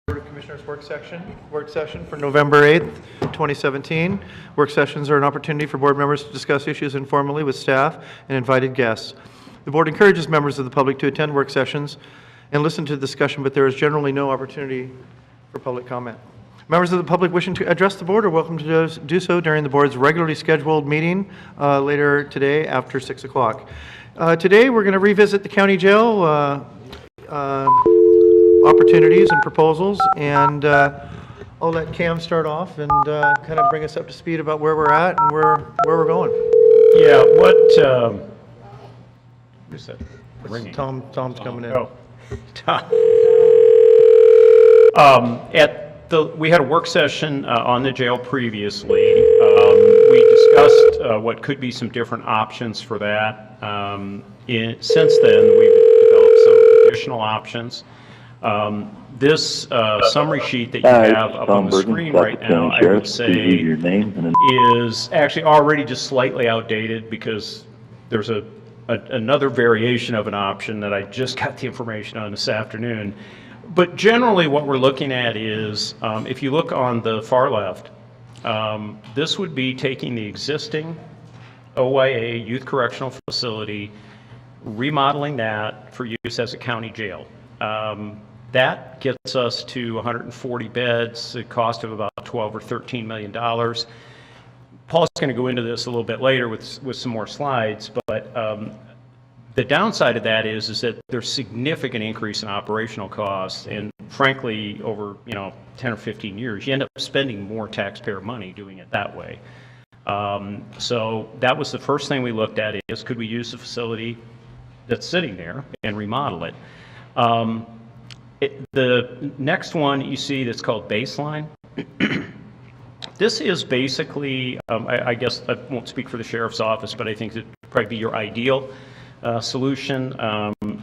Board of Commissioners work session for November 8th, 2017. Work sessions are an opportunity for board members to discuss issues informally with staff and invited guests. The board encourages members of the public to attend work sessions and listen to the discussion, but there is generally no opportunity for public comment. Members of the public wishing to address the board are welcome to do so during the board's regularly scheduled meeting later today after 6 o'clock. Today we're going to revisit the county jail opportunities and proposals, and I'll let Cam start off and kind of bring us up to speed about where we're at and where we're going. Yeah, who's that ringing? Tom's coming in. Oh, Tom. We had a work session on the jail previously. We discussed what could be some different options for that. Since then, we've developed some additional options. This summary sheet that you have up on the screen right now, I would say, is actually already just slightly outdated because there's another variation of an option that I just got the information on this afternoon. But generally what we're looking at is, if you look on the far left, this would be taking the existing OYA Youth Correctional Facility, remodeling that for use as a county jail. That gets us to 140 beds, a cost of about $12 or $13 million. Paul's going to go into this a little bit later with some more slides, but the downside of that is that there's significant increase in operational costs, and frankly, over 10 or 15 years, you end up spending more taxpayer money doing it that way. So that was the first thing we looked at: is could we use the facility that's sitting there and remodel it? The next one you see that's called Baseline. This is basically, I guess I won't speak for the sheriff's office, but I think it'd probably be your ideal solution.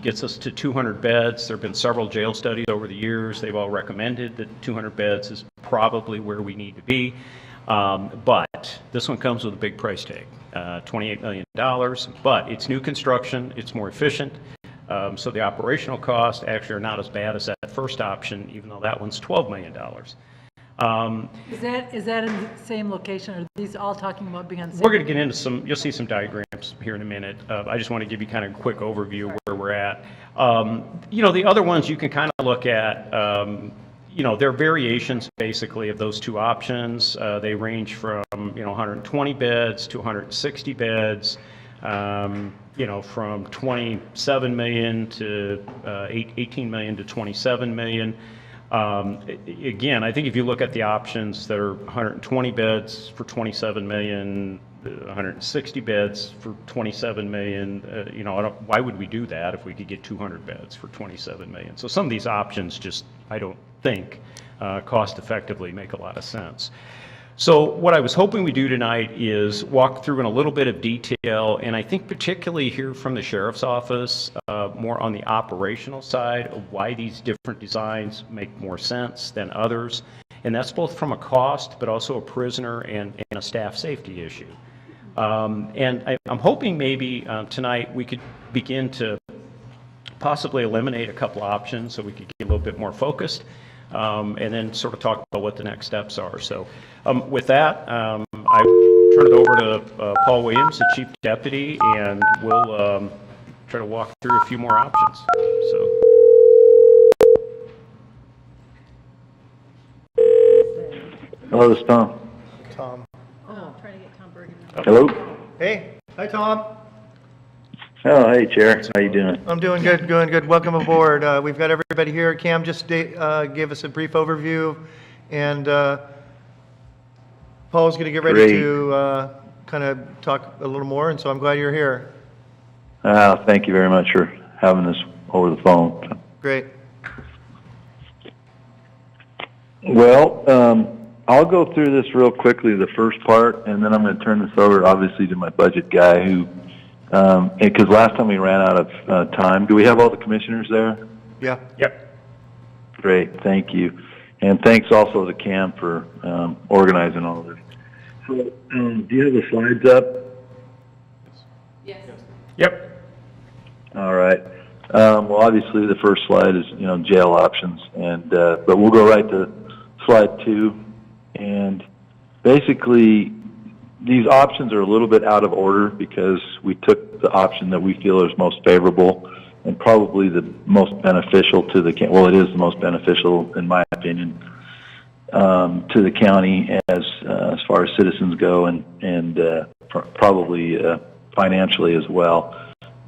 Gets us to 200 beds. There have been several jail studies over the years. They've all recommended that 200 beds is probably where we need to be. But this one comes with a big price tag, $28 million. But it's new construction. It's more efficient. So the operational costs actually are not as bad as that first option, even though that one's $12 million. Is that in the same location, or are these all talking about being on the same? We're going to get into some, you'll see some diagrams here in a minute. I just want to give you kind of a quick overview of where we're at. The other ones you can kind of look at, they're variations basically of those two options. They range from, 120 beds to 160 beds. From 27 million to 18 million to 27 million. Again, I think if you look at the options that are 120 beds for 27 million, 160 beds for 27 million, why would we do that if we could get 200 beds for 27 million? So some of these options just, I don't think, cost effectively make a lot of sense. So what I was hoping we do tonight is walk through in a little bit of detail, and I think particularly hear from the sheriff's office more on the operational side of why these different designs make more sense than others. And that's both from a cost, but also a prisoner and a staff safety issue. And I'm hoping maybe tonight we could begin to possibly eliminate a couple options so we could get a little bit more focused. And then sort of talk about what the next steps are. So with that, I turn it over to Paul Williams, the Chief Deputy, and we'll try to walk through a few more options. So. Hello, this is Tom. Tom. Oh, trying to get Tom Bergen. Hello. Hey. Hi, Tom. Oh, hey, Chair. How you doing? I'm doing good, doing good. Welcome aboard. We've got everybody here. Cam just gave us a brief overview, and Paul's going to get ready to kind of talk a little more, and so I'm glad you're here. Thank you very much for having us over the phone. Great. Well, I'll go through this real quickly, the first part, and then I'm going to turn this over, obviously, to my budget guy who, because last time we ran out of time. Do we have all the commissioners there? Yeah. Yep. Great, thank you. And thanks also to Cam for organizing all of this. So, do you have the slides up? Yes. Yep. All right. Well, obviously the first slide is, jail options, and but we'll go right to slide 2. And basically, these options are a little bit out of order because we took the option that we feel is most favorable and probably the most beneficial to the county. Well, it is the most beneficial, in my opinion, to the county as far as citizens go, and probably financially as well.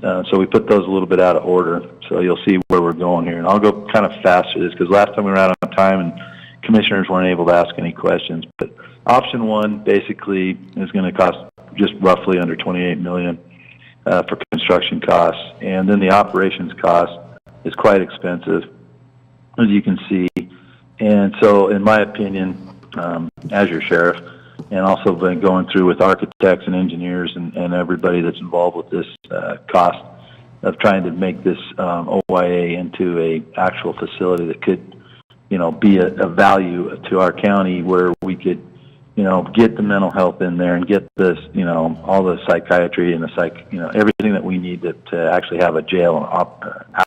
So we put those a little bit out of order. So you'll see where we're going here, and I'll go kind of fast through this because last time we ran out of time and commissioners weren't able to ask any questions. But option 1 basically is going to cost just roughly under $28 million for construction costs, and then the operations cost is quite expensive, as you can see. And so, in my opinion, as your sheriff, and also been going through with architects and engineers and everybody that's involved with this cost of trying to make this OYA into a actual facility that could, be a value to our county where we could, get the mental health in there and get this, all the psychiatry and the everything that we need to actually have a jail,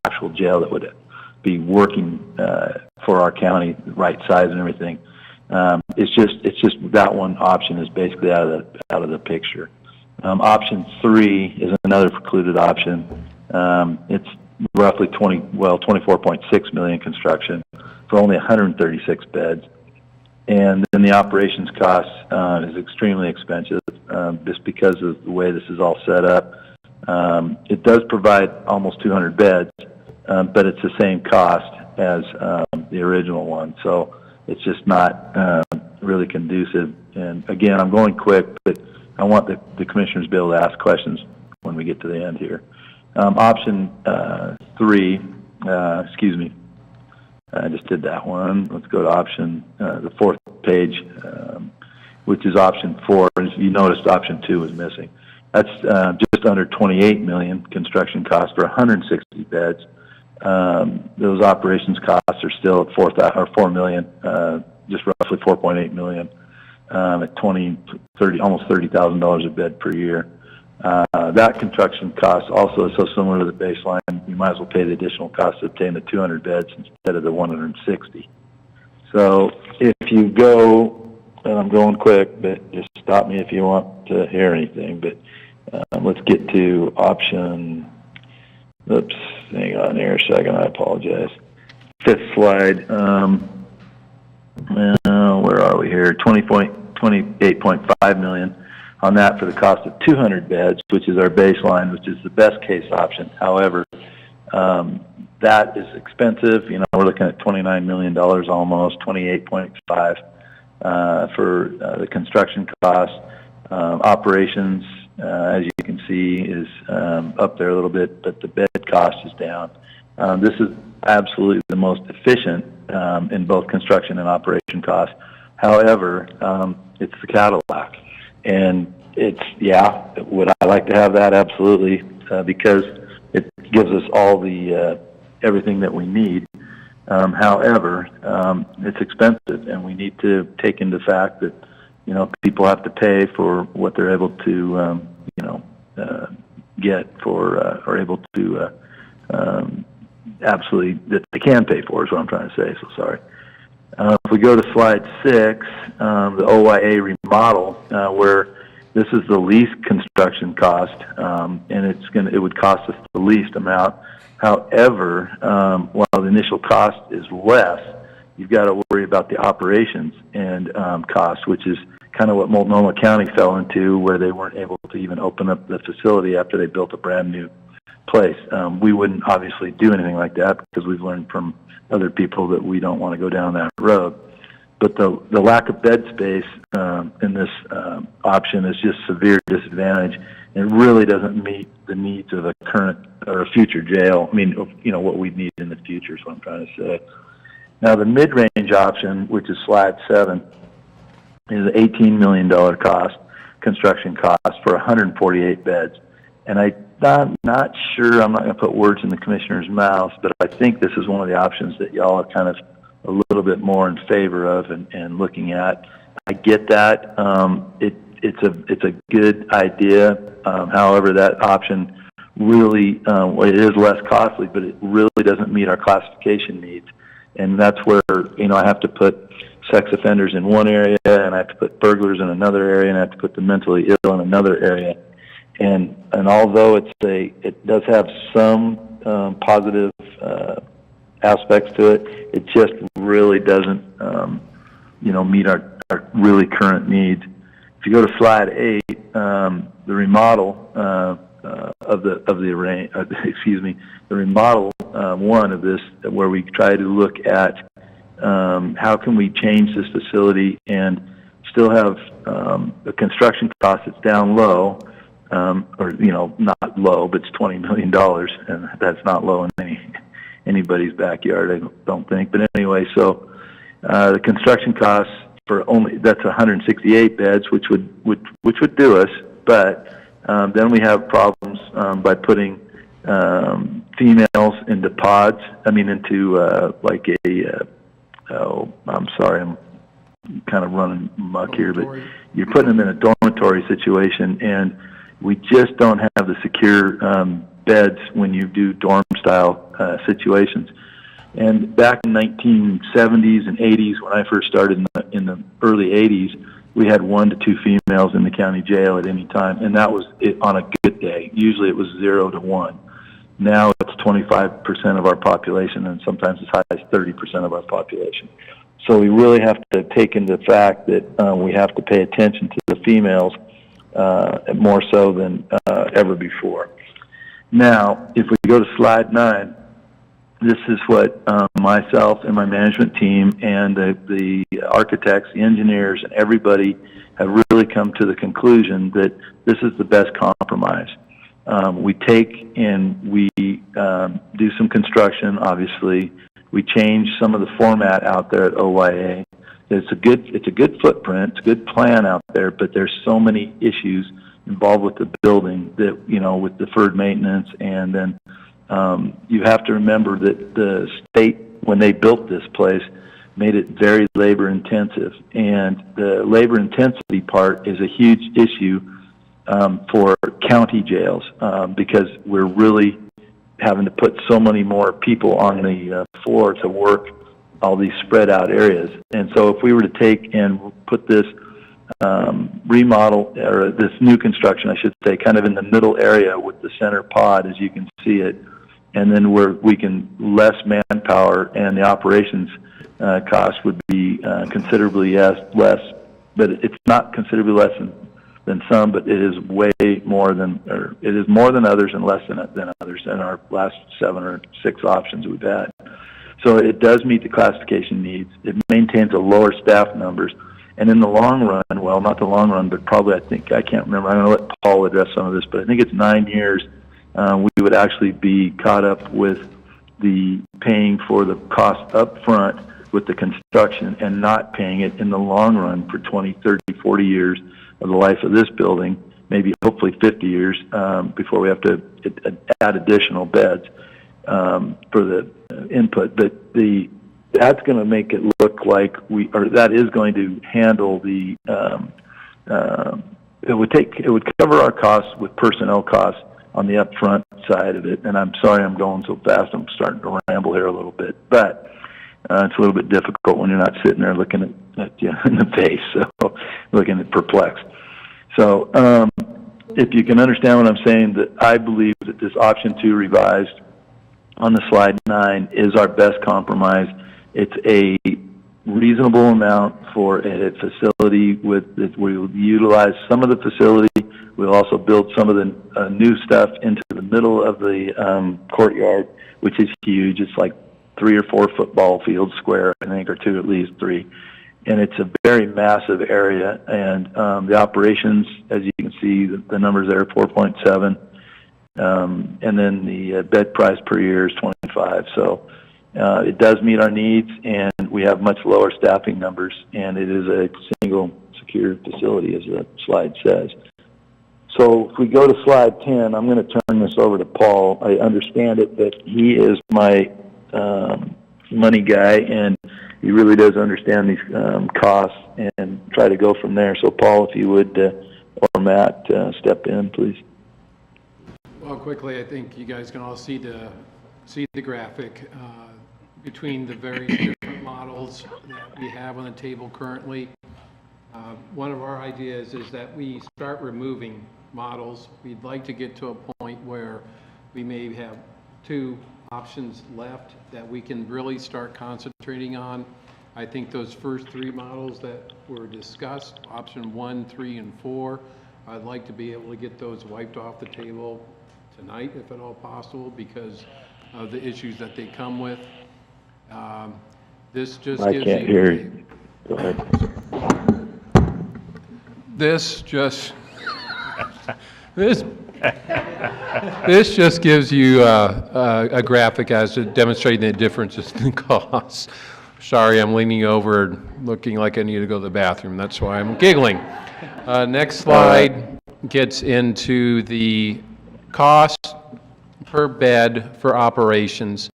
actual jail that would be working for our county, the right size and everything. It's just that one option is basically out of the picture. Option 3 is another precluded option. It's roughly 24.6 million construction for only 136 beds. And then the operations cost is extremely expensive just because of the way this is all set up. It does provide almost 200 beds, but it's the same cost as the original one. So it's just not really conducive. And again, I'm going quick, but I want the commissioners to be able to ask questions when we get to the end here. Option 3, excuse me, I just did that one. Let's go to option, the 4th page, which is option 4. As you noticed, option 2 was missing. That's just under 28 million construction costs for 160 beds. Those operations costs are still at $4 million, just roughly 4.8 million, at almost $30,000 a bed per year. That construction cost also is so similar to the baseline, you might as well pay the additional cost to obtain the 200 beds instead of the 160. So if you go, and I'm going quick, but just stop me if you want to hear anything, but let's get to option, oops, hang on here a second, I apologize. 5th slide, where are we here? 28.5 million on that for the cost of 200 beds, which is our baseline, which is the best case option. However, that is expensive. We're looking at $29 million almost, 28.5 for the construction cost. Operations, as you can see, is up there a little bit, but the bed cost is down. This is absolutely the most efficient in both construction and operation costs. However, it's the Cadillac. And would I like to have that? Absolutely, because it gives us all the everything that we need. However, it's expensive, and we need to take into fact that people have to pay for what they're able to get for or able to absolutely that they can pay for is what I'm trying to say. So sorry. If we go to slide 6, the OYA remodel, where this is the least construction cost, and it would cost us the least amount. However, while the initial cost is less, you've got to worry about the operations and costs, which is kind of what Multnomah County fell into, where they weren't able to even open up the facility after they built a brand new place. We wouldn't obviously do anything like that because we've learned from other people that we don't want to go down that road. But the lack of bed space in this option is just severe disadvantage. It really doesn't meet the needs of a current or a future jail. I mean, what we need in the future is what I'm trying to say. Now, the mid-range option, which is slide 7, is an $18 million construction cost for 148 beds. And I'm not sure, I'm not going to put words in the commissioner's mouth, but I think this is one of the options that y'all are kind of a little bit more in favor of and looking at. I get that. It's a good idea. However, that option really, well, it is less costly, but it really doesn't meet our classification needs. And that's where, I have to put sex offenders in one area, and I have to put burglars in another area, and I have to put the mentally ill in another area. And although it does have some positive aspects to it, it just really doesn't, meet our really current needs. If you go to slide 8, the remodel the remodel one of this, where we try to look at how can we change this facility and still have the construction cost that's down low, or not low, but it's $20 million, and that's not low in anybody's backyard, I don't think. But anyway, so the construction costs for that's 168 beds, which would do us, but then we have problems by putting females into pods. Into like I'm sorry, I'm kind of running muck here, but you're putting them in a dormitory situation, and we just don't have the secure beds when you do dorm-style situations. And back in 1970s and 80s, when I first started in the early 80s, we had 1 to 2 females in the county jail at any time, and that was it on a good day. Usually it was 0 to 1. Now it's 25% of our population, and sometimes as high as 30% of our population. So we really have to take into the fact that we have to pay attention to the females more so than ever before. Now, if we go to slide 9, this is what myself and my management team and the architects, the engineers, and everybody have really come to the conclusion that this is the best compromise. We take and we do some construction, obviously. We change some of the format out there at OYA. It's a good footprint, it's a good plan out there, but there's so many issues involved with the building that, with deferred maintenance, and then you have to remember that the state, when they built this place, made it very labor intensive, and the labor intensity part is a huge issue for county jails because we're really having to put so many more people on the floor to work all these spread out areas. And so if we were to take and put this remodel, or this new construction, I should say, kind of in the middle area with the center pod, as you can see it, and then we can less manpower, and the operations cost would be considerably less, but it's not considerably less than some, but it is way more than, or it is more than others and less than others in our last 7 or 6 options we've had. So it does meet the classification needs. It maintains a lower staff numbers, and in the long run, well, not the long run, but probably I can't remember. I'm going to let Paul address some of this, but I think it's 9 years. We would actually be caught up with the paying for the cost up front with the construction and not paying it in the long run for 20, 30, 40 years of the life of this building, maybe hopefully 50 years before we have to add additional beds for the input. But that's going to make it look like that is going to handle the, it would cover our costs with personnel costs on the upfront side of it. And I'm sorry I'm going so fast, I'm starting to ramble here a little bit, but it's a little bit difficult when you're not sitting there looking at you in the face, so looking at perplexed. So if you can understand what I'm saying, that I believe that this option 2 revised on the slide 9 is our best compromise. It's a reasonable amount for a facility that we will utilize some of the facility. We'll also build some of the new stuff into the middle of the courtyard, which is huge. It's like 3 or 4 football fields square, I think, or 2 at least 3. And it's a very massive area. And the operations, as you can see, the numbers there are 4.7. And then the bed price per year is 25. So it does meet our needs, and we have much lower staffing numbers, and it is a single secure facility, as the slide says. So if we go to slide 10, I'm going to turn this over to Paul. I understand it that he is my money guy, and he really does understand these costs and try to go from there. So Paul, if you would, or Matt, step in, please. Well, quickly, I think you guys can all see the graphic between the various different models that we have on the table currently. One of our ideas is that we start removing models. We'd like to get to a point where we may have 2 options left that we can really start concentrating on. I think those first 3 models that were discussed, option 1, 3, and 4, I'd like to be able to get those wiped off the table tonight, if at all possible, because of the issues that they come with. This just I gives can't hear you. Go ahead. This just this just gives you a graphic as to demonstrating the differences in costs. Sorry, I'm leaning over, looking like I need to go to the bathroom. That's why I'm giggling. Next slide gets into the cost per bed for operations.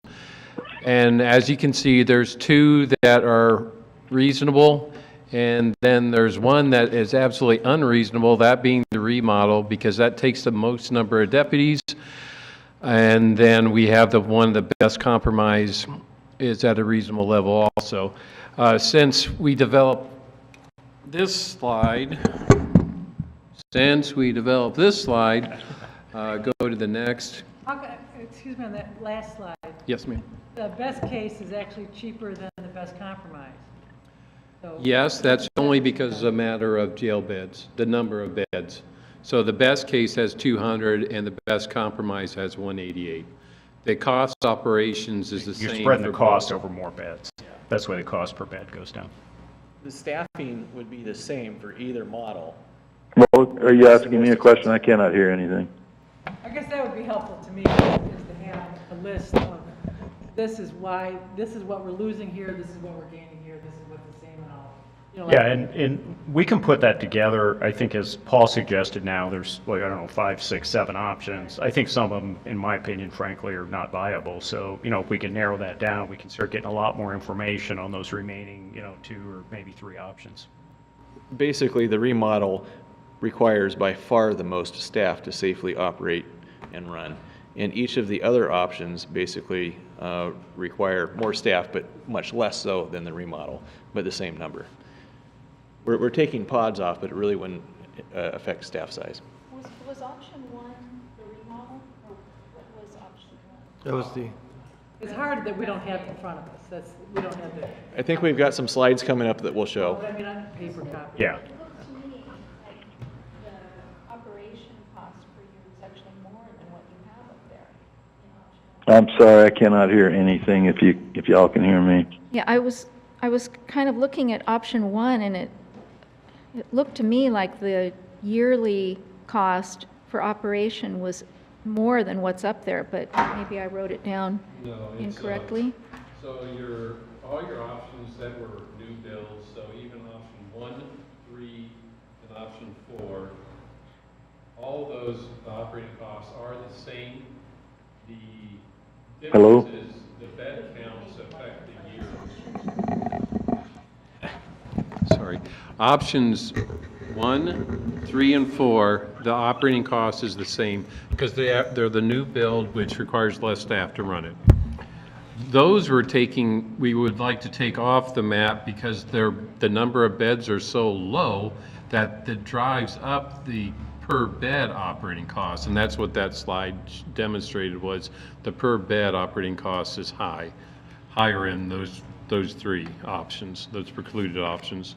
And as you can see, there's 2 that are reasonable, and then there's 1 that is absolutely unreasonable, that being the remodel, because that takes the most number of deputies. And then we have the one, the best compromise is at a reasonable level also. Since we developed this slide, go to the next. Excuse me, on that last slide, Yes, ma'am. the best case is actually cheaper than the best compromise. So Yes, that's only because it's a matter of jail beds, the number of beds. So the best case has 200 and the best compromise has 188. The cost of operations is the same. You're spreading the for cost both. over more beds. That's why the cost per bed goes down. The staffing would be the same for either model. Well, are you asking me a question? I cannot hear anything. I guess that would be helpful to me, is to have a list of, this is why, this is what we're losing here, this is what we're gaining here, this is what's the same and all. You know, like- Yeah, and we can put that together. I think as Paul suggested now, there's like, I don't know, 5, 6, 7 options. I think some of them, in my opinion, frankly, are not viable. So, if we can narrow that down, we can start getting a lot more information on those remaining, 2 or maybe 3 options. Basically, the remodel requires by far the most staff to safely operate and run. And each of the other options basically require more staff, but much less so than the remodel, but the same number. We're taking pods off, but it really wouldn't affect staff size. Was option 1 the remodel, or what was option 1? That was the, It's hard that we don't have it in front of us, we don't have the, I think we've got some slides coming up that we'll show. I mean, on paper copy. Yeah. It looked to me like the operation cost per year is actually more than what you have up there in option 1. I'm sorry, I cannot hear anything if y'all can hear me. Yeah, I was kind of looking at option 1, and it looked to me like the yearly cost for operation was more than what's up there, but maybe I wrote it down incorrectly. So all your options that were new builds, so even option 1, 3, and option 4, all those operating costs are the same. The Hello? difference is the bed counts affect the years. Sorry. Options 1, 3, and 4, the operating cost is the same because they're the new build, which requires less staff to run it. Those we would like to take off the map because the number of beds are so low that it drives up the per bed operating costs, and that's what that slide demonstrated was the per bed operating cost is higher in those 3 options, those precluded options.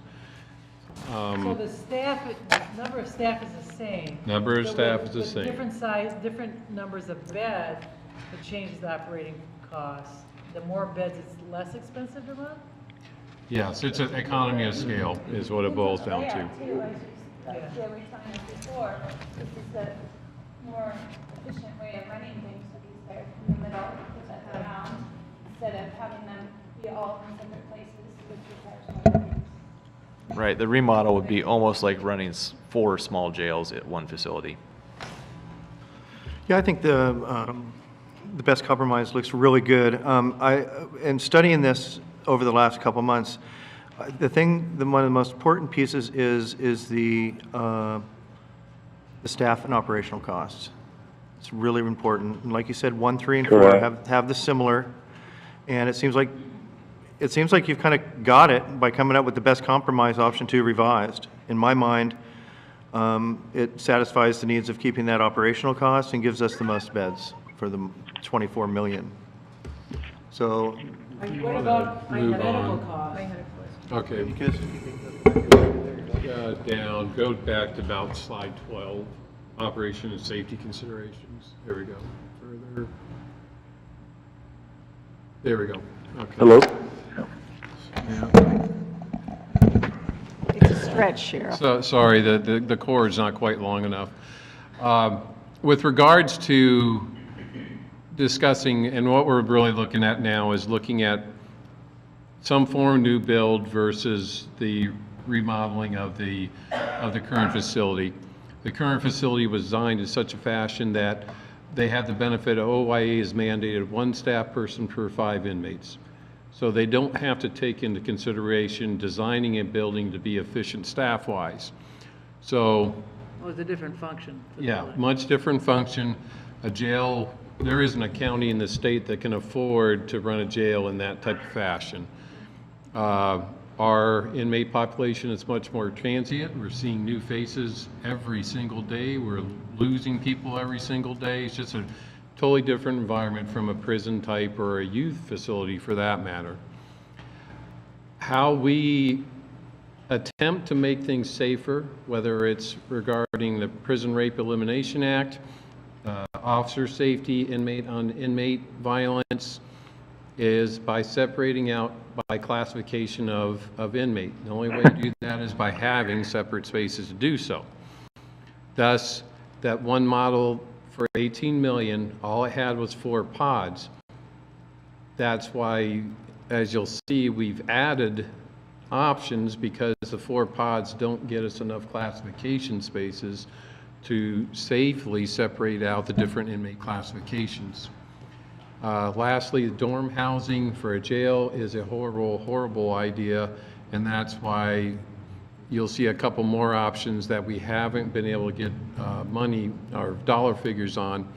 So the staff, the number of staff is the same. Number of but staff with- is the with same. Different size, different numbers of bed, it changes the operating costs. The more beds, it's less expensive to run? Yes, it's an economy of scale is what it boils down to. Too, as you, like they were telling us before, this is a more efficient way of running things, so these guys in the middle, put that down, instead of having them be all in separate places, which requires more things. Right, the remodel would be almost like running 4 small jails at one facility. yeah, I think the best compromise looks really good. In studying this over the last couple months, one of the most important pieces is the staff and operational costs. It's really important. And like you said, 1, 3, and 4 Correct. have the similar. And it seems like you've kind of got it by coming up with the best compromise, option 2 revised. In my mind, it satisfies the needs of keeping that operational cost and gives us the most beds for the 24 million. So, What about Move medical on. costs? Okay, because down, go back to about slide 12, operation and safety considerations. There we go. Further. There we go. Okay. Hello? Yeah. It's a stretch, Sheriff. So, sorry, the cord is not quite long enough. With regards to discussing, and what we're really looking at now is looking at some form of new build versus the remodeling of the current facility. The current facility was designed in such a fashion that they have the benefit of OIA is mandated 1 staff person per 5 inmates. So they don't have to take into consideration designing a building to be efficient staff-wise. So, Oh, it's a different function. for the yeah, building. much different function. A jail, there isn't a county in the state that can afford to run a jail in that type of fashion. Our inmate population is much more transient. We're seeing new faces every single day. We're losing people every single day. It's just a totally different environment from a prison type or a youth facility for that matter. How we attempt to make things safer, whether it's regarding the Prison Rape Elimination Act, officer safety, inmate on inmate violence, is by separating out by classification of inmate. The only way to do that is by having separate spaces to do so. Thus, that one model for 18 million, all it had was 4 pods. That's why, as you'll see, we've added options because the 4 pods don't get us enough classification spaces to safely separate out the different inmate classifications. Lastly, dorm housing for a jail is a horrible, horrible idea, and that's why you'll see a couple more options that we haven't been able to get money or dollar figures on.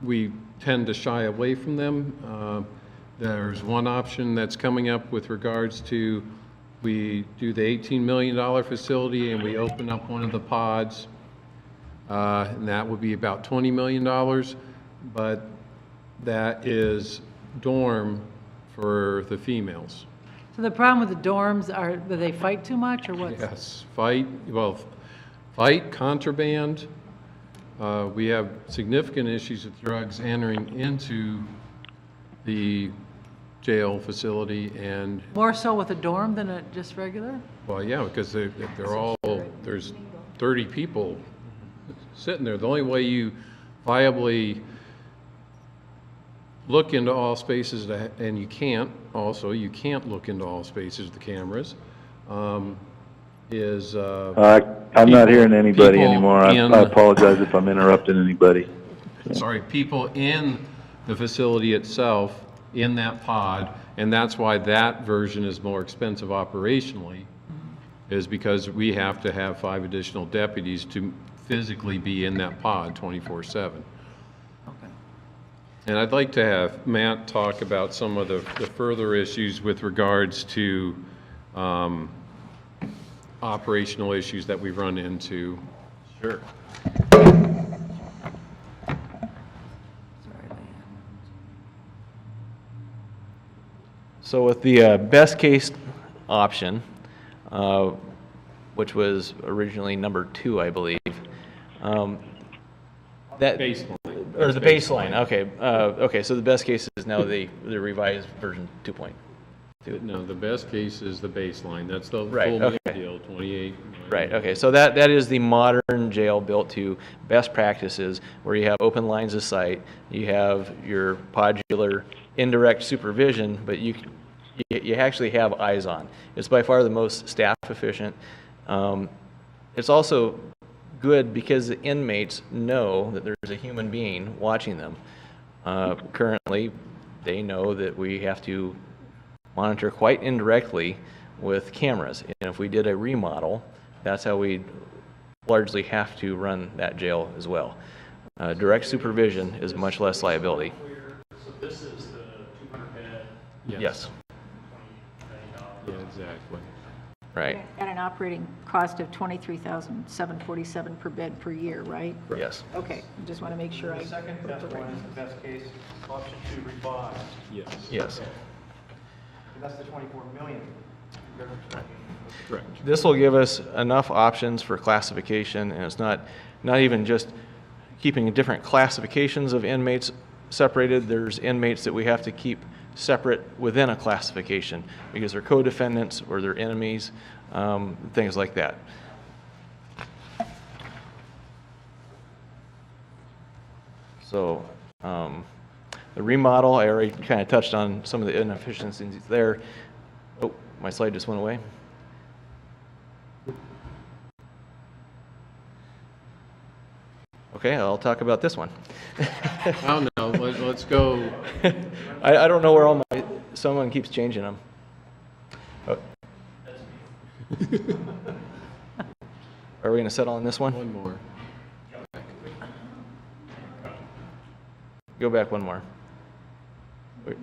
We tend to shy away from them. There's one option that's coming up with regards to, we do the $18 million facility and we open up one of the pods, and that would be about $20 million, but that is dorm for the females. So the problem with the dorms are, do they fight too much or what? Yes, fight, contraband. We have significant issues with drugs entering into the jail facility and, More so with a dorm than a just regular? well, yeah, because they're all, there's 30 people sitting there. The only way you viably look into all spaces, and you can't look into all spaces with the cameras, is I'm not hearing anybody people anymore. I apologize if I'm interrupting anybody. people in the facility itself, in that pod, and that's why that version is more expensive operationally, is because we have to have 5 additional deputies to physically be in that pod 24/7. And I'd like to have Matt talk about some of the further issues with regards to operational issues that we've run into. Sure. So with the best case option, which was originally number 2, I believe, that Baseline. or the baseline. Okay, okay. So the best case is now the revised version 2.2. No, the best case is the baseline. That's the Right, full okay. deal, 28. Right, okay, so that is the modern jail built to best practices, where you have open lines of sight, you have your podular indirect supervision, but you actually have eyes on. It's by far the most staff efficient. It's also good because the inmates know that there's a human being watching them. Currently, they know that we have to monitor quite indirectly with cameras. And if we did a remodel, that's how we largely have to run that jail as well. Direct supervision is much less liability. So this is the 200 bed? Yes. Yeah, exactly. Right. At an operating cost of $23,747 per bed per year, right? Yes. Okay, just want to make sure I. The second best one is the best case, option 2, revised. Yes. Yes. And that's the 24 million. Correct. This will give us enough options for classification, and it's not even just keeping different classifications of inmates separated. There's inmates that we have to keep separate within a classification because they're co-defendants or they're enemies, things like that. So the remodel, I already kind of touched on some of the inefficiencies there. Oh, my slide just went away. Okay, I'll talk about this one. Oh, no, let's go. I don't know where all my, someone keeps changing them. Oh. Are we going to settle on this one? One more. Go back one more. Wait.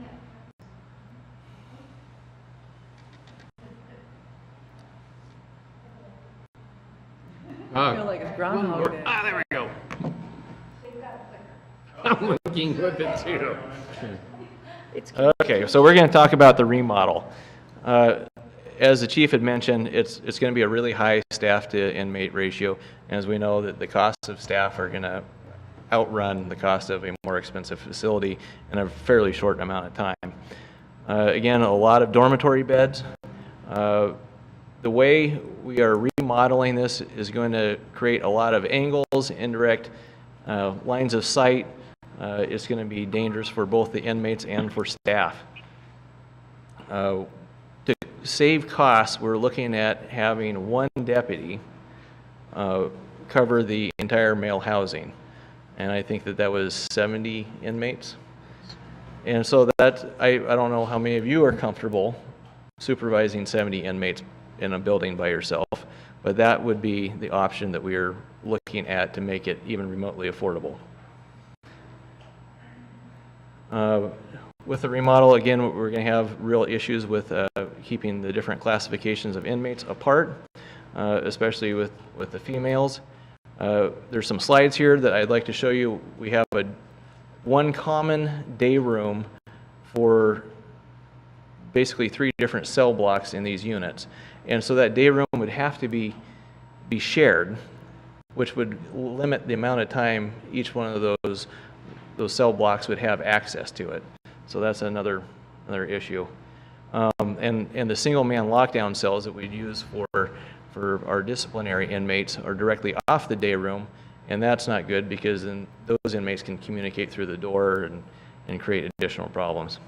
I feel like it's Groundhog Day. Ah, there we go. I'm looking with it too. Okay, so we're going to talk about the remodel. As the chief had mentioned, it's going to be a really high staff to inmate ratio, and as we know that the costs of staff are going to outrun the cost of a more expensive facility in a fairly short amount of time. Again, a lot of dormitory beds. The way we are remodeling this is going to create a lot of angles, indirect lines of sight. It's going to be dangerous for both the inmates and for staff. To save costs, we're looking at having one deputy cover the entire male housing. And I think that was 70 inmates. And so that, I don't know how many of you are comfortable supervising 70 inmates in a building by yourself, but that would be the option that we are looking at to make it even remotely affordable. With the remodel, again, we're going to have real issues with keeping the different classifications of inmates apart, especially with the females. There's some slides here that I'd like to show you. We have one common day room for basically 3 different cell blocks in these units. And so that day room would have to be shared, which would limit the amount of time each one of those cell blocks would have access to it. So that's another issue. And the single-man lockdown cells that we'd use for our disciplinary inmates are directly off the day room, and that's not good because then those inmates can communicate through the door and create additional problems.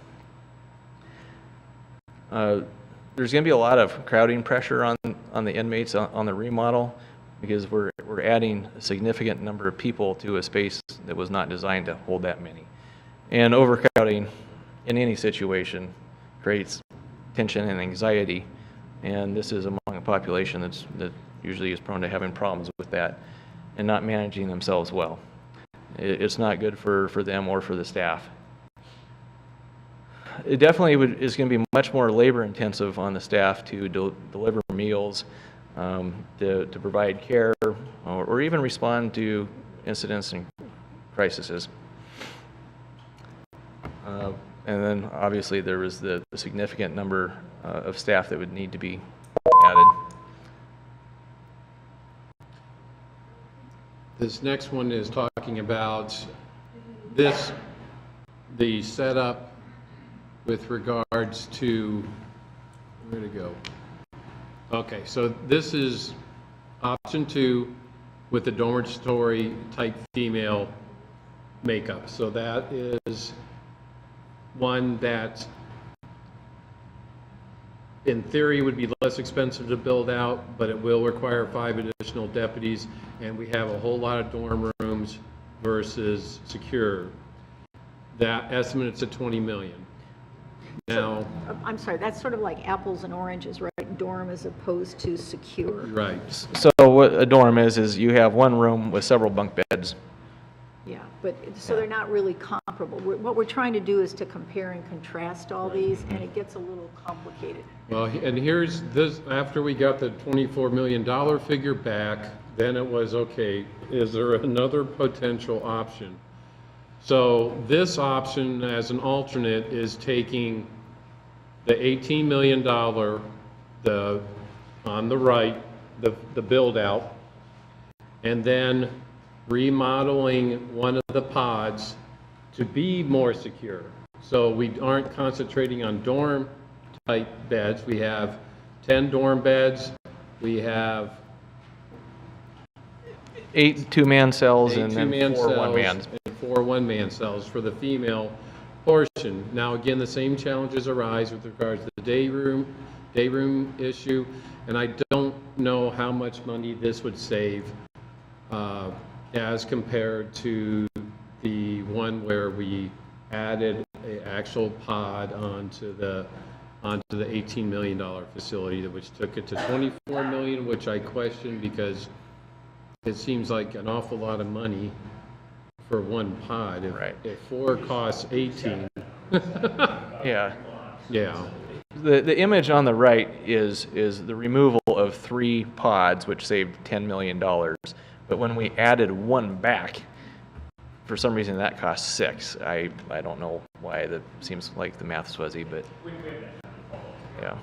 There's going to be a lot of crowding pressure on the inmates on the remodel because we're adding a significant number of people to a space that was not designed to hold that many. And overcrowding in any situation creates tension and anxiety, and this is among a population that usually is prone to having problems with that and not managing themselves well. It's not good for them or for the staff. It definitely is going to be much more labor intensive on the staff to deliver meals, to provide care, or even respond to incidents and crises. And then obviously there was the significant number of staff that would need to be added. This next one is talking about the setup with regards to, where to go? Okay, so this is option 2 with the dormitory type female makeup. So that is one that in theory would be less expensive to build out, but it will require 5 additional deputies, and we have a whole lot of dorm rooms versus secure. That estimate is at $20 million. Now, I'm sorry, that's sort of like apples and oranges, right? Dorm as opposed to secure. right. So what a dorm is you have one room with several bunk beds. Yeah, but, so they're not really comparable. What we're trying to do is to compare and contrast all these, and it gets a little complicated. Well, and here's this, after we got the $24 million figure back, then it was, okay, is there another potential option? So this option as an alternate is taking the $18 million, on the right, the build out, and then remodeling one of the pods to be more secure. So we aren't concentrating on dorm type beds. We have 10 dorm beds. We have 8 two-man cells 8 and then two-man 4 cells one-man. and 4 one-man cells for the female portion. Now, again, the same challenges arise with regards to the day room issue, and I don't know how much money this would save as compared to the one where we added an actual pod onto the $18 million facility, which took it to $24 million, which I question because it seems like an awful lot of money for one pod. If 4 costs 18. Yeah. Yeah. The image on the right is the removal of 3 pods, which saved $10 million. But when we added one back, for some reason that cost 6. I don't know why. That seems like the math's fuzzy, but yeah.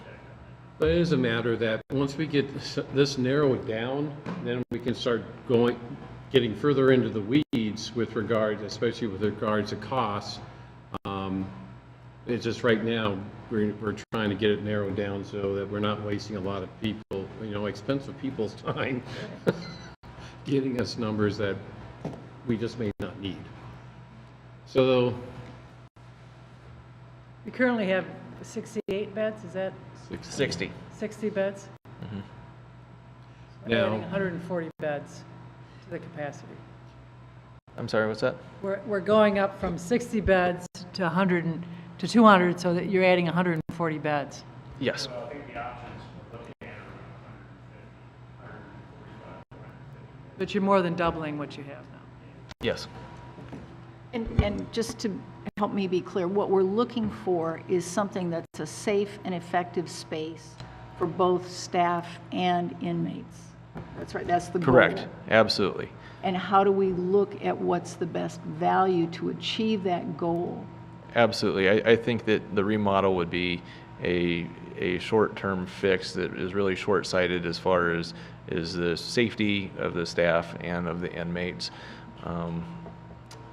But it is a matter that once we get this narrowed down, then we can start getting further into the weeds with regards, especially with regards to costs. It's just right now, we're trying to get it narrowed down so that we're not wasting a lot of people, expensive people's time getting us numbers that we just may not need. So We currently have 68 beds, is that 60. 60 beds? Mhm. We're Now- adding 140 beds to the capacity. I'm sorry, what's that? We're going up from 60 beds to 100 to 200, so that you're adding 140 beds. Yes. But you're more than doubling what you have now. Yes. And just to help me be clear, what we're looking for is something that's a safe and effective space for both staff and inmates. That's right, that's the goal. Correct. Absolutely. And how do we look at what's the best value to achieve that goal? Absolutely. I think that the remodel would be a short-term fix that is really short-sighted as far as the safety of the staff and of the inmates.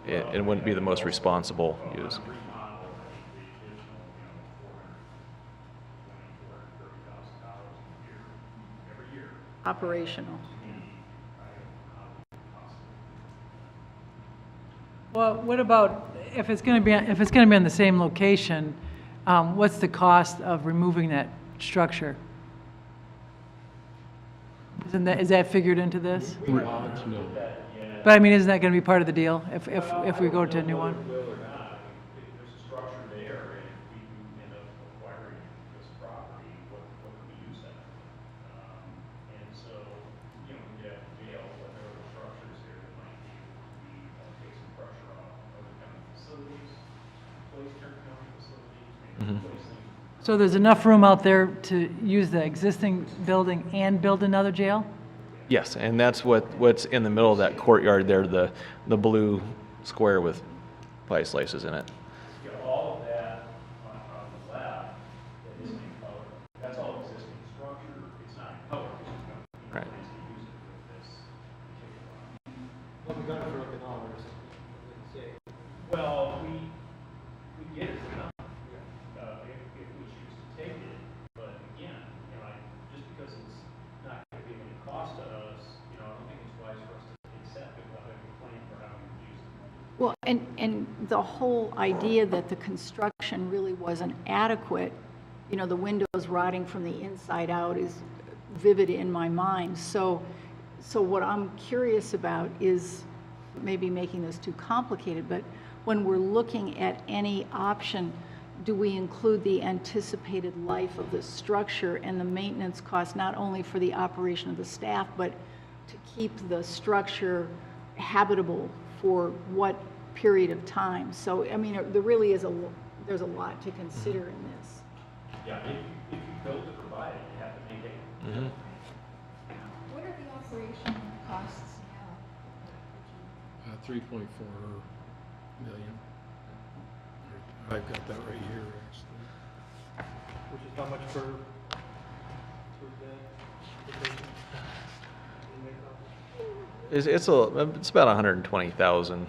It wouldn't be the most responsible use. Operational. Well, what about, if it's going to be on the same location, what's the cost of removing that structure? Is that figured into this? no. But I mean, isn't that going to be part of the deal if we go to a new one? There's a structure there, and if we do end up acquiring this property, what can we use that for? And so, we get jail, but there are structures there that might be able to take some pressure off other county facilities, county facilities, maybe replace things. So there's enough room out there to use the existing building and build another jail? Yes, and that's what's in the middle of that courtyard there, the blue square with pie slices in it. All of that on the left that isn't in color, that's all existing structure. It's not in color. Right. To use it with this particular. Well, we got it for like $1 or something. Well, we get it for nothing, if we choose to take it, but again, just because it's not going to be any cost to us, I don't think it's wise for us to accept it without having a plan for how we would use it. Well, and the whole idea that the construction really wasn't adequate, the windows rotting from the inside out is vivid in my mind. So what I'm curious about is maybe making this too complicated, but when we're looking at any option do we include the anticipated life of the structure and the maintenance cost, not only for the operation of the staff, but to keep the structure habitable for what period of time? So, I mean, there really is there's a lot to consider in this. Yeah, if you build to provide it, you have to maintain it. What are the operation costs now? 3.4 million. I've got that right here, actually. Which is how much per It's about 120,000,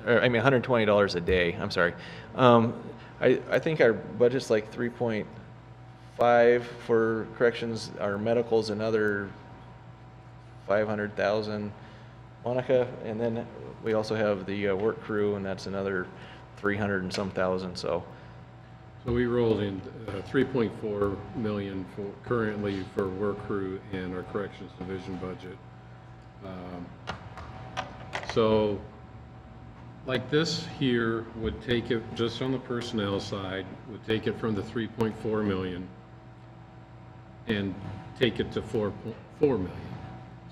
I mean, $120 a day, I'm sorry. I think our budget's like 3.5 for corrections, our medical's another 500,000, Monica, and then we also have the work crew, and that's another 300 and some thousand, so. So we rolled in 3.4 million currently for work crew and our corrections division budget. So like this here would take it, just on the personnel side, would take it from the 3.4 million and take it to 4 million.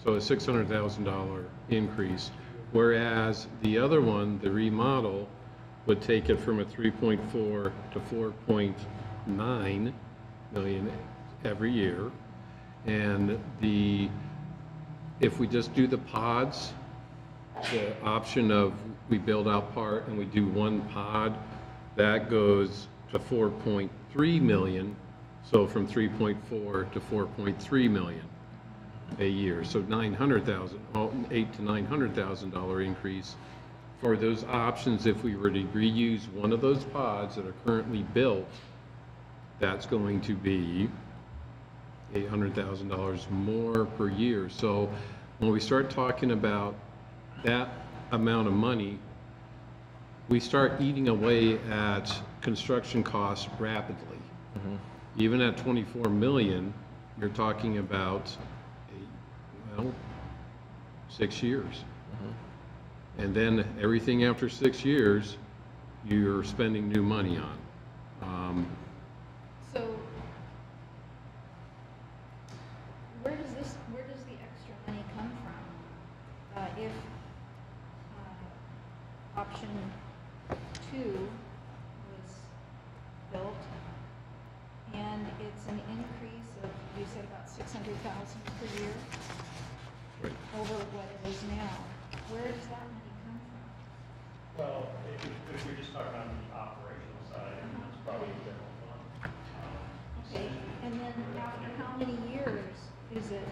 So a $600,000 increase. Whereas the other one, the remodel, would take it from a 3.4 to 4.9 million every year. And if we just do the pods, the option of we build out part and we do one pod, that goes to 4.3 million. So from 3.4 to 4.3 million a year. So $800,000 to $900,000 increase for those options. If we were to reuse one of those pods that are currently built, that's going to be $800,000 more per year. So when we start talking about that amount of money, we start eating away at construction costs rapidly. Even at 24 million, you're talking about 6 years. And then everything after 6 years, you're spending new money on. So where does the extra money come from? If option 2 was built and it's an increase of, you said about 600,000 per year Right. over what it is now, where does that money come from? Well, if you're just talking on the operational side, that's probably a general fund. Okay, and then after how many years is it,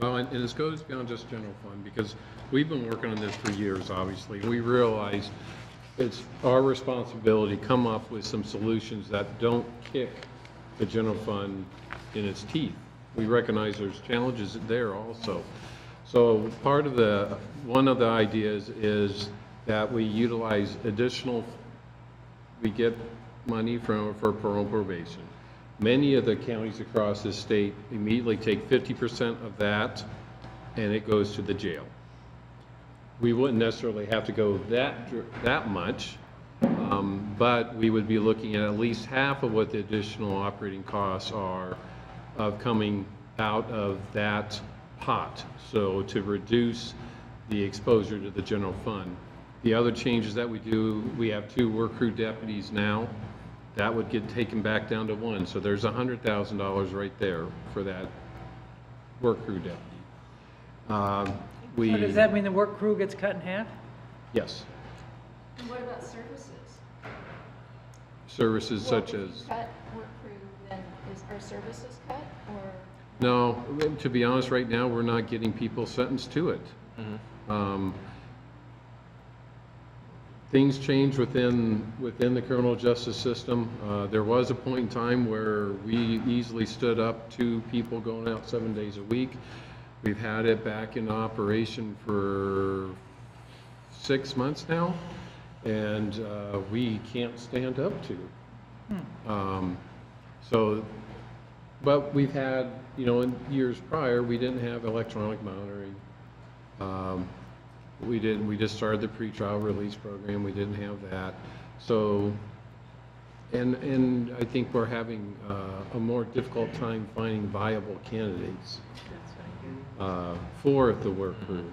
Well, and this goes beyond just general fund, because we've been working on this for years, obviously. We realize it's our responsibility to come up with some solutions that don't kick the general fund in its teeth. We recognize there's challenges there also. So one of the ideas is that we utilize we get money for parole probation. Many of the counties across the state immediately take 50% of that, and it goes to the jail. We wouldn't necessarily have to go that much, but we would be looking at least half of what the additional operating costs are of coming out of that pot, so to reduce the exposure to the general fund. The other changes that we do, we have 2 work crew deputies now. That would get taken back down to 1. So there's $100,000 right there for that work crew deputy. So does that mean the work crew gets cut in half? Yes. and what about services? Services such Well, if as, you cut work crew, then are services cut, or? no, to be honest, right now, we're not getting people sentenced to it. Things change within the criminal justice system. There was a point in time where we easily stood up 2 people going out 7 days a week. We've had it back in operation for 6 months now, and we can't stand up to. But we've had, in years prior, we didn't have electronic monitoring. We didn't, we just started the pretrial release program, we didn't have that. So, and I think we're having a more difficult time finding viable candidates for the work crew.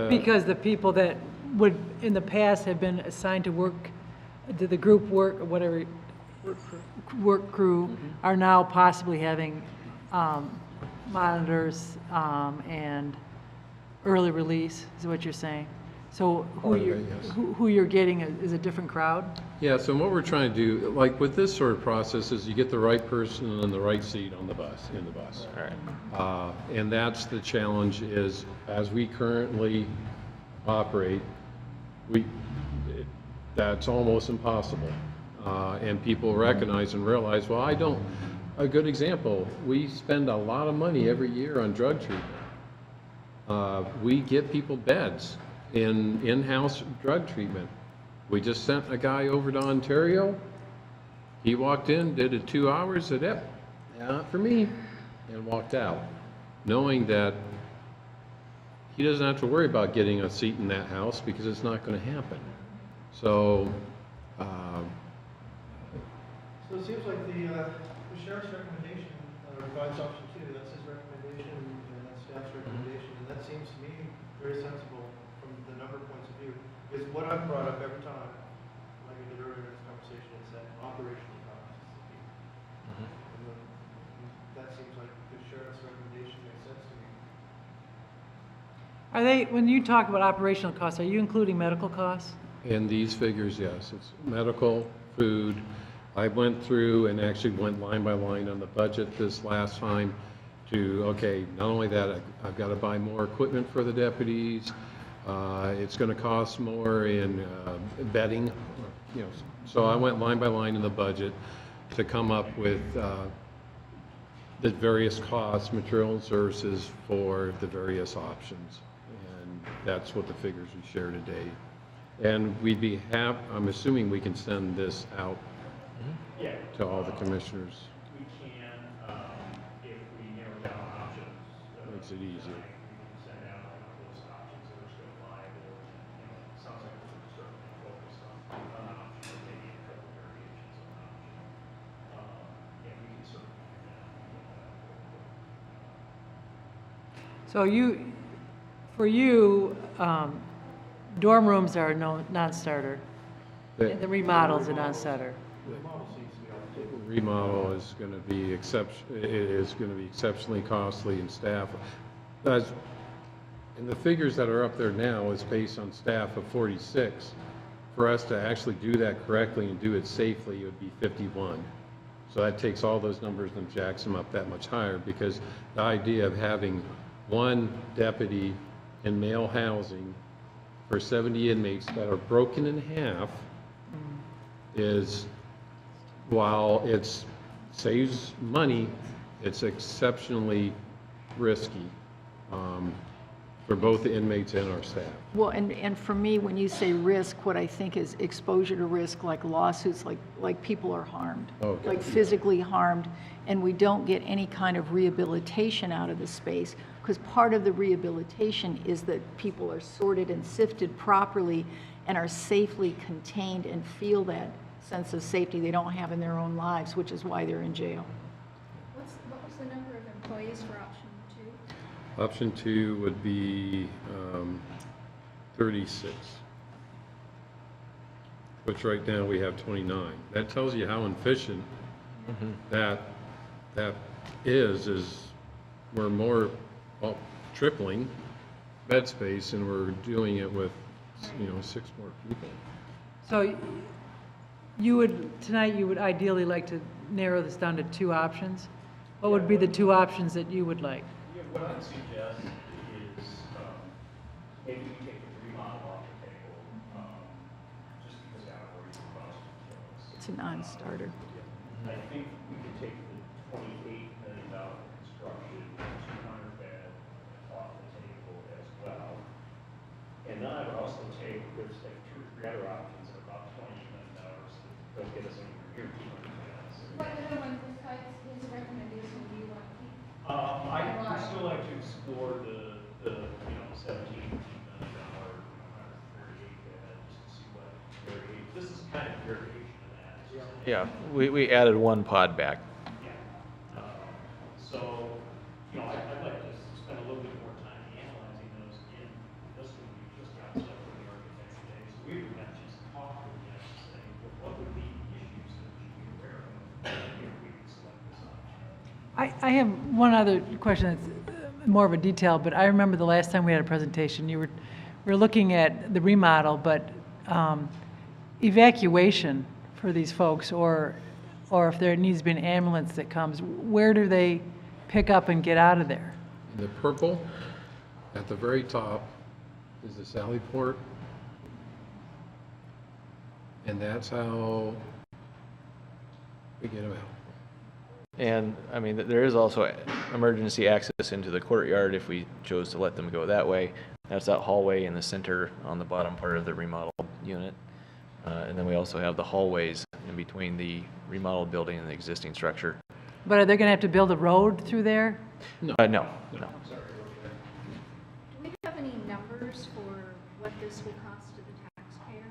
Because the people that would, in the past, have been assigned to work, to the group work, or whatever, work crew, are now possibly having monitors and early release, is what you're saying? So who Part of you're, it, yes. who you're getting is a different crowd? Yeah, so what we're trying to do, like with this sort of process, is you get the right person in the right seat on the bus, in the bus. All right. And that's the challenge is, as we currently operate, that's almost impossible. And people recognize and realize, well, a good example, we spend a lot of money every year on drug treatment. We get people beds in-house drug treatment. We just sent a guy over to Ontario. He walked in, did it 2 hours, said, yep, not for me, and walked out, knowing that he doesn't have to worry about getting a seat in that house because it's not going to happen. So, So it seems like the sheriff's recommendation provides option 2. That's his recommendation, and that's staff's recommendation, and that seems to me very sensible from the number of points of view. Because what I've brought up every time, like we did earlier in this conversation, is that operational costs. And that seems like the sheriff's recommendation makes sense to me. Are they, when you talk about operational costs, are you including medical costs? in these figures, yes, it's medical, food. I went through and actually went line by line on the budget this last time to, okay, not only that, I've got to buy more equipment for the deputies. It's going to cost more in bedding, you know. So I went line by line in the budget to come up with the various costs, material and services for the various options. And that's what the figures we share today. And we'd be I'm assuming we can send this out Yeah. to all the commissioners. We can, if we narrow down options. Makes it easier. We can send out a list of options that are still viable. You know, it sounds like we're certainly focused on an option, or maybe a couple variations of an option. And we can certainly do that. So for you, dorm rooms are non-starter. The remodel's a non-starter. Remodel is going to be exceptionally costly in staff. And the figures that are up there now is based on staff of 46. For us to actually do that correctly and do it safely, it would be 51. So that takes all those numbers and jacks them up that much higher, because the idea of having one deputy in male housing for 70 inmates that are broken in half is, while it saves money, it's exceptionally risky for both the inmates and our staff. Well, and for me, when you say risk, what I think is exposure to risk, like lawsuits, like people are harmed, Okay. like physically harmed, and we don't get any kind of rehabilitation out of the space, because part of the rehabilitation is that people are sorted and sifted properly and are safely contained and feel that sense of safety they don't have in their own lives, which is why they're in jail. What was the number of employees for option 2? Option 2 would be 36, which right now we have 29. That tells you how inefficient that is we're more, well, tripling bed space, and we're doing it with, 6 more people. So tonight you would ideally like to narrow this down to 2 options? What would be the 2 options that you would like? Yeah, what I'd suggest is maybe we take the remodel off the table, just because that would already cost us. It's a non-starter. I think we could take the $28 million construction, 200 bed off the table as well. And then I would also take, there's like 2 or 3 other options at about $28 million that don't get us anywhere near 200 beds. What other ones besides his recommendation do you want to keep? I'd still like to explore the Yeah, we added one pod back. So, you know, I'd like to spend a little bit more time analyzing those in this one we just got stuff from the architect today. So we would have just talked with them to say, well, what would be issues that we should be aware of if we could select this option? I have one other question that's more of a detail, but I remember the last time we had a presentation, we were looking at the remodel, but evacuation for these folks, or if there needs to be an ambulance that comes, where do they pick up and get out of there? The purple at the very top is the Sally Port. And that's how we get them out. And, I mean, there is also emergency access into the courtyard if we chose to let them go that way. That's that hallway in the center on the bottom part of the remodeled unit. And then we also have the hallways in between the remodeled building and the existing structure. But are they going to have to build a road through there? No. Do we have any numbers for what this will cost to the taxpayer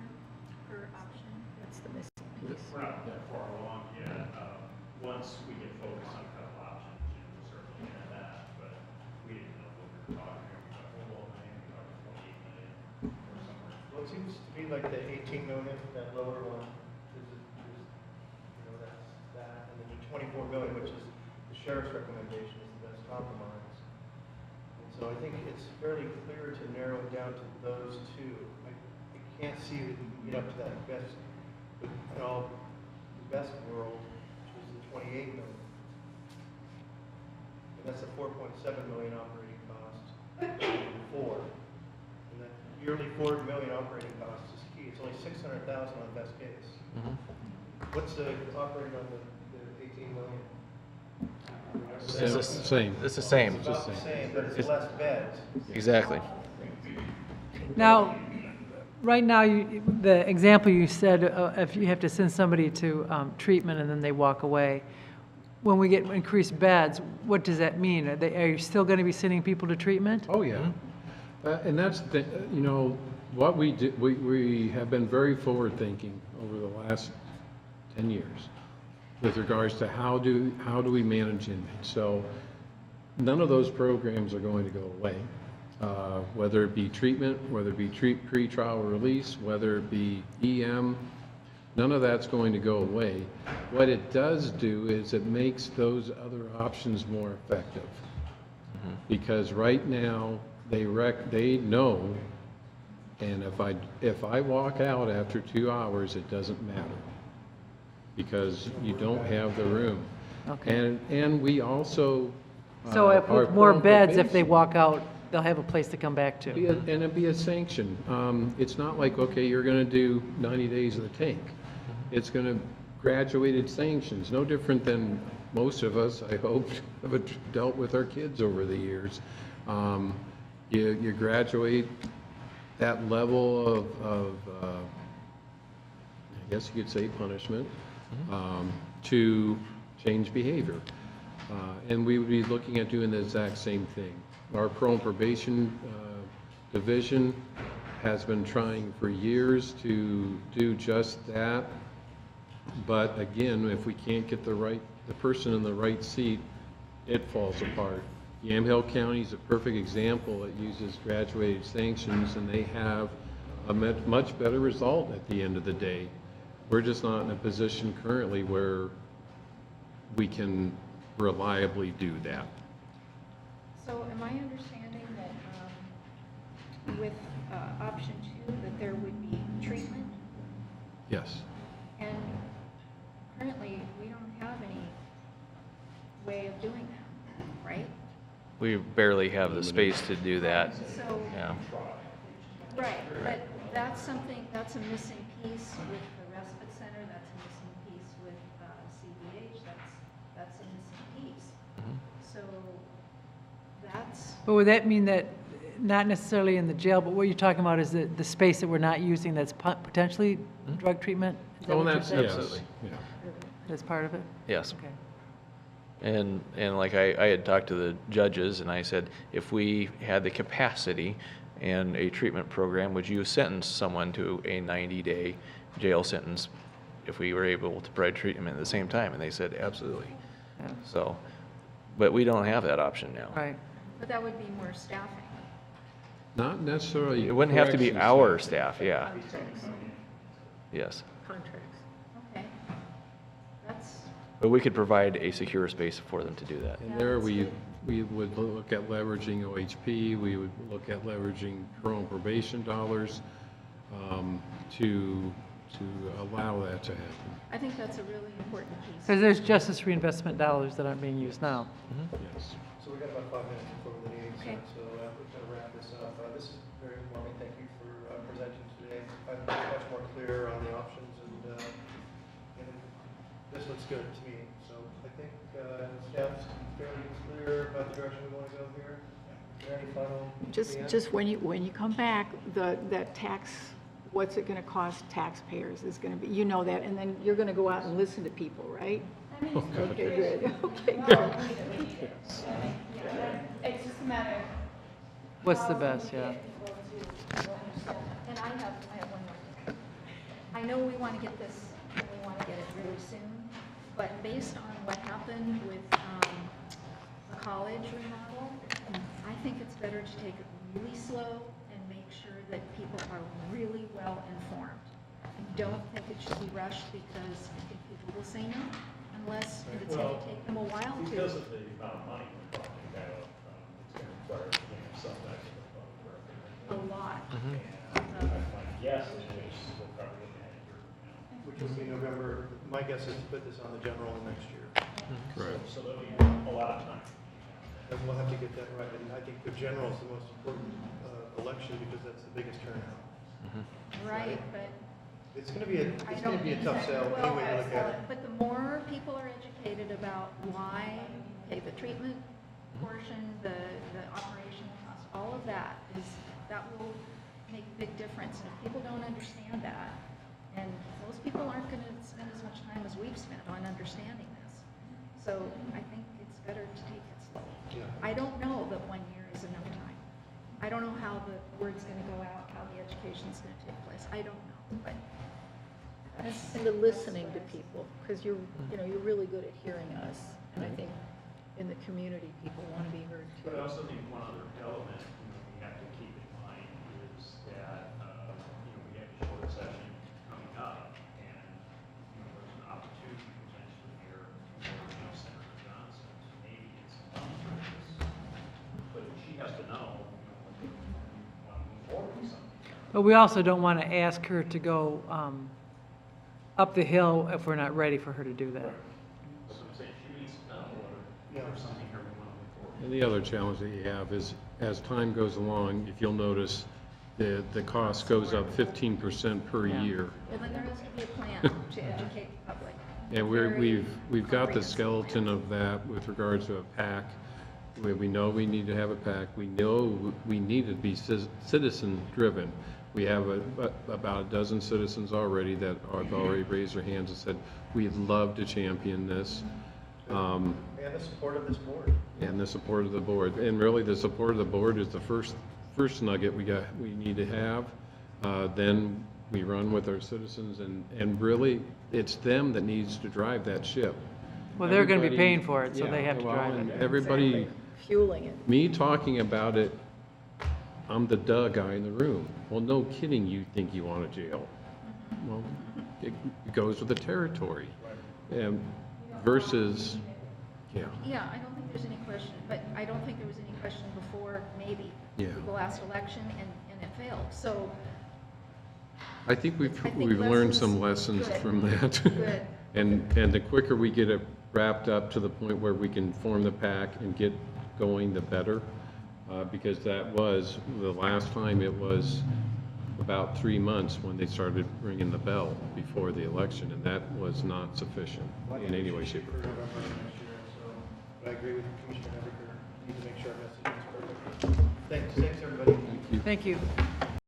per option? That's the missing piece. We're not that far along yet. Once we get focused on a couple options, you know, we'll certainly add that, but we didn't know what we were talking here. We thought, well, maybe we talked 28 million or somewhere. Well, it seems to be like the 18 million, that lower one, you know, that's that, and then the 24 million, which is the sheriff's recommendation, is the best compromise. And so I think it's fairly clear to narrow it down to those two. I can't see we can get up to that best, you know, the best world, which is the 28 million. And that's a 4.7 million operating cost, four. And that yearly 4 million operating cost is key. It's only 600,000 on best case. What's the operating on the 18 million? It's the Same. It's the same. It's about the same, but it's less beds. Exactly. Now, right now, the example you said, if you have to send somebody to treatment and then they walk away, when we get increased beds, what does that mean? Are you still going to be sending people to treatment? Oh, yeah. And that's, you know, what we do, we have been very forward-thinking over the last 10 years with regards to how do we manage inmates. So none of those programs are going to go away, whether it be treatment, whether it be pre-trial release, whether it be EM, none of that's going to go away. What it does do is it makes those other options more effective. Because right now, they know, and if I walk out after 2 hours, it doesn't matter, because you don't have the room. Okay. And we also So if are with more put on beds, if they probation. walk out, they'll have a place to come back to. And it'd be a sanction. It's not like, okay, you're going to do 90 days of the tank. It's going to graduated sanctions, no different than most of us, I hope, have dealt with our kids over the years. You graduate that level of I guess you could say punishment, to change behavior. And we would be looking at doing the exact same thing. Our parole and probation division has been trying for years to do just that. But again, if we can't get the person in the right seat, it falls apart. Yamhill County is a perfect example. It uses graduated sanctions, and they have a much better result at the end of the day. We're just not in a position currently where we can reliably do that. So am I understanding that with option 2, that there would be treatment? Yes. And currently, we don't have any way of doing that, right? We barely have the space to do that. So, Yeah. right, but that's something, that's a missing piece with the respite center, that's a missing piece with CBH, that's a missing piece. So that's, But would that mean that, not necessarily in the jail, but what you're talking about is the space that we're not using that's potentially drug treatment? Is that Oh, what you're that's saying? Absolutely. Yeah. That's part of it? Yes. Okay. And like I had talked to the judges, and I said, if we had the capacity and a treatment program, would you sentence someone to a 90-day jail sentence if we were able to provide treatment at the same time, and they said, absolutely. Yeah. So, but we don't have that option now. Right. But that would be more staffing. Not necessarily. It wouldn't have to be corrections our staff, yeah. Yes. Contracts. Okay. That's, But we could provide a secure space for them to do that. And there, we would look at leveraging OHP, we would look at leveraging current probation dollars to allow that to happen. I think that's a really important piece. Because there's justice reinvestment dollars that aren't being used now. Yes. So we got about 5 minutes before the meeting, Okay. so we're going to wrap this up. This is very informative. Thank you for presenting today. I'm much more clear on the options, and this looks good to me. So I think staff's fairly clear about the direction we want to go here. Is there any final? Just when you come back, that tax, what's it gonna cost taxpayers is gonna be, you know that, and then you're gonna go out and listen to people, right? Okay, good, okay, good. It's just a matter of. What's the how best, we yeah. get people to understand. And I have one more thing. I know we want to get this, and we want to get it really soon, but based on what happened with the college remodel, I think it's better to take it really slow and make sure that people are really well informed. I don't think it should be rushed because I think people will say no unless it's going to take them a while to. Because of the amount of money we're talking about, it's going to require, some type of A lot. my guess is we'll probably look at it here. Which will be November. My guess is to put this on the general next year. Correct. So there'll be a lot of time. And we'll have to get that right. And I think the general is the most important election because that's the biggest turnout. Right, but It's going to be I it's don't going to be a think tough that sell will any way you look at it. But the more people are educated about why, okay, the treatment portion, the operational cost, all of that will make a big difference. And if people don't understand that, and most people aren't going to spend as much time as we've spent on understanding this. So I think it's better to take it slow. Yeah. I don't know that 1 year is enough time. I don't know how the word's going to go out, how the education's going to take place. I don't know, but And the listening to people, because you're really good at hearing us, and I think in the community, people want to be heard too. But I also think one other element, we have to keep in mind is that, we have a short session coming up, and, there's an opportunity potentially here for, Senator Johnson to maybe get some funds for this. But she has to know, when we want to move forward with something. But we also don't want to ask her to go up the hill if we're not ready for her to do that. So I'm saying she needs to know whether there's something here we want to move forward. And the other challenge that you have is, as time goes along, if you'll notice, the cost goes up 15% per year. well, then there has to be a plan to educate the public. And we've got the skeleton of that with regards to a PAC. We know we need to have a PAC. We know we need to be citizen-driven. We have about a dozen citizens already that have already raised their hands and said, we'd love to champion this. And the support of this board. And the support of the board. And really, the support of the board is the first nugget we need to have. Then we run with our citizens, and really, it's them that needs to drive that ship. Well, they're going to be Everybody- paying for it, so they yeah, have to well, drive and it. Everybody, Fueling it. me talking about it, I'm the duh guy in the room. Well, no kidding, you think you want a jail. Well, it goes with the territory. Versus, yeah. Yeah, I don't think there's any question, but I don't think there was any question before, maybe, Yeah. the last election, and it failed. So, I think we've think learned lessons- some lessons good. from that. Good. And the quicker we get it wrapped up to the point where we can form the pack and get going, the better. Because that was, the last time it was about 3 months when they started ringing the bell before the election, and that was not sufficient in any way, shape, or For form. November of next year, so, but I agree with Commissioner Everett, we need to make sure our message is perfect. Thanks everybody. Thank you.